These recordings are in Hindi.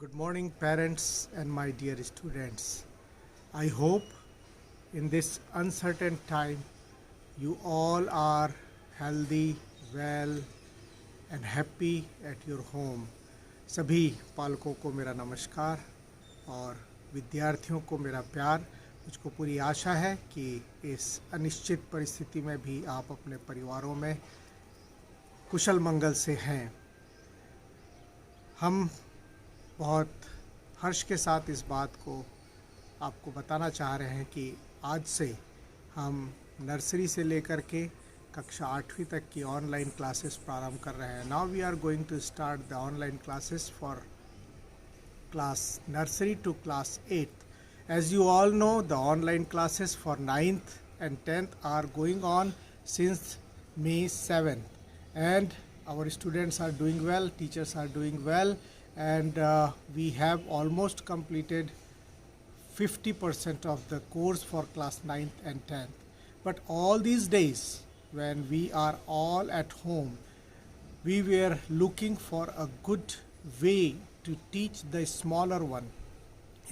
Good morning, parents and my dear students. I hope in this uncertain time you all are healthy, well, and happy at your home. सभी पालकों को मेरा नमस्कार और विद्यार्थियों को मेरा प्यार। मुझको पूरी आशा है कि इस अनिश्चित परिस्थिति में भी आप अपने परिवारों में कुशल मंगल से हैं। हम बहुत हर्ष के साथ इस बात को आपको बताना चाह रहे हैं कि आज से हम नर्सरी से लेकर के कक्षा 8वीं तक की ऑनलाइन क्लासेस प्रारंभ कर रहे हैं। Now we are going to start the online classes for class nursery to class 8th. As you all know, the online classes for 9th and 10th are going on since May 7th, and our students are doing well, teachers are doing well, and we have almost completed 50% of the course for class 9th and 10th. But all these days when we are all at home, we were looking for a good way to teach the smaller one.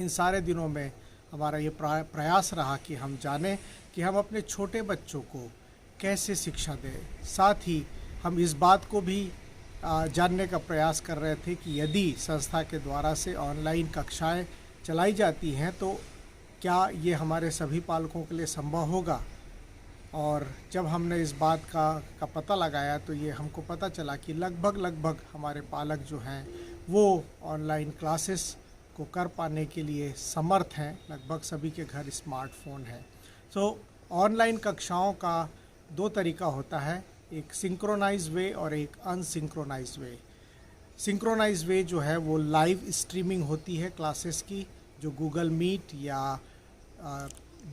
इन सारे दिनों में हमारा ये प्रयास रहा कि हम जानें कि हम अपने छोटे बच्चों को कैसे शिक्षा दें। साथ ही हम इस बात को भी जानने का प्रयास कर रहे थे कि यदि संस्था के द्वारा से ऑनलाइन कक्षाएं चलाई जाती हैं तो क्या ये हमारे सभी पालकों के लिए संभव होगा। और जब हमने इस बात का पता लगाया तो ये हमको पता चला कि लगभग हमारे पालक जो हैं वो ऑनलाइन क्लासेस को कर पाने के लिए समर्थ हैं। लगभग सभी के घर स्मार्टफोन है। सो ऑनलाइन कक्षाओं का दो तरीका होता है, एक सिंक्रोनाइज वे और एक अनसिंक्रोनाइज वे। सिंक्रोनाइज वे जो है वो लाइव स्ट्रीमिंग होती है क्लासेस की, जो गूगल मीट या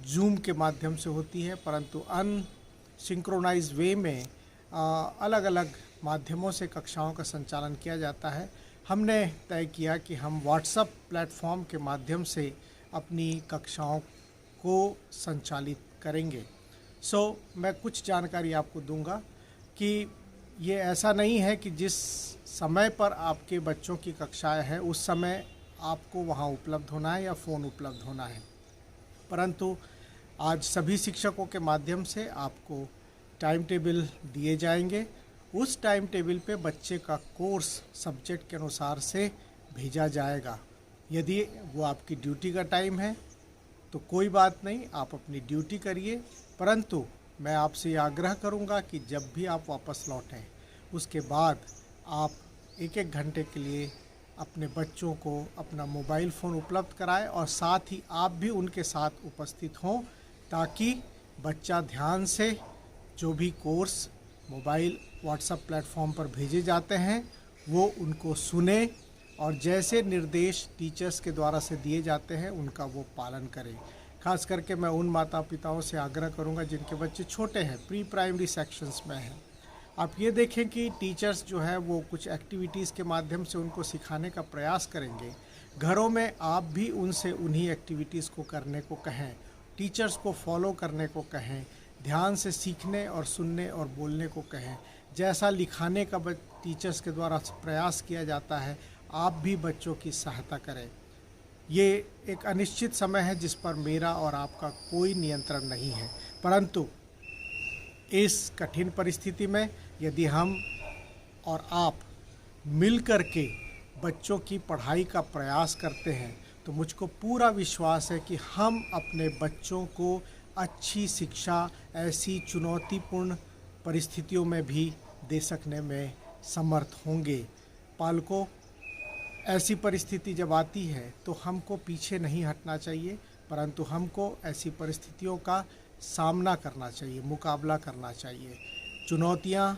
जूम के माध्यम से होती है, परंतु अनसिंक्रोनाइज वे में अलग अलग माध्यमों से कक्षाओं का संचालन किया जाता है। हमने तय किया कि हम व्हाट्सएप प्लेटफॉर्म के माध्यम से अपनी कक्षाओं को संचालित करेंगे। मैं कुछ जानकारी आपको दूंगा कि ये ऐसा नहीं है कि जिस समय पर आपके बच्चों की कक्षाएं हैं उस समय आपको वहां उपलब्ध होना है या फ़ोन उपलब्ध होना है, परंतु आज सभी शिक्षकों के माध्यम से आपको टाइम टेबल दिए जाएंगे। उस टाइम टेबल पे बच्चे का कोर्स सब्जेक्ट के अनुसार से भेजा जाएगा। यदि वो आपकी ड्यूटी का टाइम है तो कोई बात नहीं, आप अपनी ड्यूटी करिए, परंतु मैं आपसे ये आग्रह करूंगा कि जब भी आप वापस लौटें उसके बाद आप एक घंटे के लिए अपने बच्चों को अपना मोबाइल फ़ोन उपलब्ध कराएं और साथ ही आप भी उनके साथ उपस्थित हों, ताकि बच्चा ध्यान से जो भी कोर्स मोबाइल व्हाट्सएप प्लेटफॉर्म पर भेजे जाते हैं वो उनको सुने और जैसे निर्देश टीचर्स के द्वारा से दिए जाते हैं उनका वो पालन करें। खास करके मैं उन माता पिताओं से आग्रह करूंगा जिनके बच्चे छोटे हैं, प्री प्राइमरी सेक्शंस में हैं। आप ये देखें कि टीचर्स जो है वो कुछ एक्टिविटीज़ के माध्यम से उनको सिखाने का प्रयास करेंगे। घरों में आप भी उनसे उन्हीं एक्टिविटीज़ को करने को कहें, टीचर्स को फॉलो करने को कहें, ध्यान से सीखने और सुनने और बोलने को कहें। जैसा लिखाने का टीचर्स के द्वारा प्रयास किया जाता है, आप भी बच्चों की सहायता करें। ये एक अनिश्चित समय है जिस पर मेरा और आपका कोई नियंत्रण नहीं है, परंतु इस कठिन परिस्थिति में यदि हम और आप मिलकर के बच्चों की पढ़ाई का प्रयास करते हैं तो मुझको पूरा विश्वास है कि हम अपने बच्चों को अच्छी शिक्षा ऐसी चुनौतीपूर्ण परिस्थितियों में भी दे सकने में समर्थ होंगे। पालकों, ऐसी परिस्थिति जब आती है तो हमको पीछे नहीं हटना चाहिए, परंतु हमको ऐसी परिस्थितियों का सामना करना चाहिए, मुकाबला करना चाहिए। चुनौतियां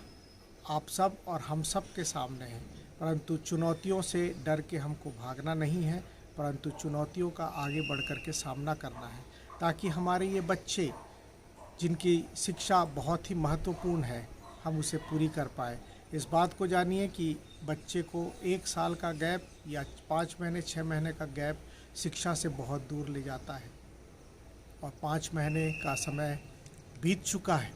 आप सब और हम सब के सामने हैं, परंतु चुनौतियों से डर के हमको भागना नहीं है, परंतु चुनौतियों का आगे बढ़ कर के सामना करना है, ताकि हमारे ये बच्चे जिनकी शिक्षा बहुत ही महत्वपूर्ण है हम उसे पूरी कर पाए। इस बात को जानिए कि बच्चे को 1 साल का गैप या 5 महीने 6 महीने का गैप शिक्षा से बहुत दूर ले जाता है और 5 महीने का समय बीत चुका है,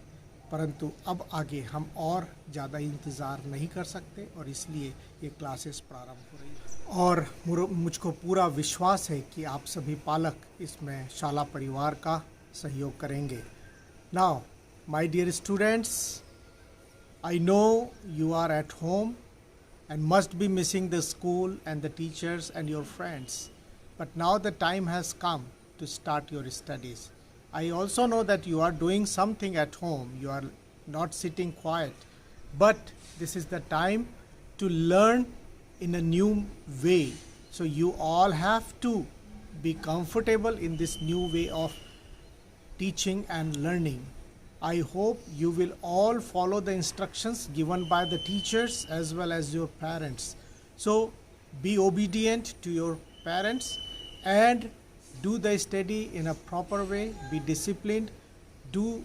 परंतु अब आगे हम और ज़्यादा इंतज़ार नहीं कर सकते और इसलिए ये क्लासेस प्रारंभ हो रही है। और मुझको पूरा विश्वास है कि आप सभी पालक इसमें शाला परिवार का सहयोग करेंगे। Now my dear students, I know you are at home and must be missing the school and the teachers and your friends. But now the time has come to start your studies. I also know that you are doing something at home. You are not sitting quiet. But this is the time to learn in a new way. So you all have to be comfortable in this new way of teaching and learning. I hope you will all follow the instructions given by the teachers as well as your parents. So be obedient to your parents and do the study in a proper way, be disciplined, do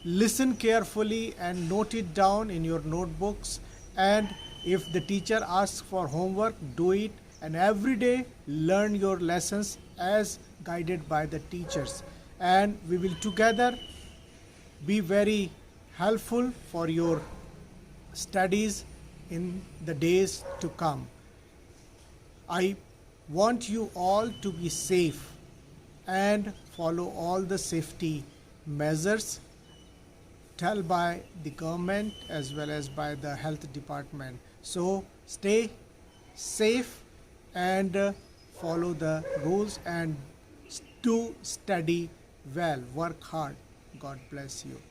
listen carefully and note it down in your notebooks, and if the teacher asks for homework, do it, and every day learn your lessons as guided by the teachers, and we will together be very helpful for your studies in the days to come. I want you all to be safe and follow all the safety measures told by the government as well as by the health department. So stay safe and follow the rules and do study well, work hard. God bless you.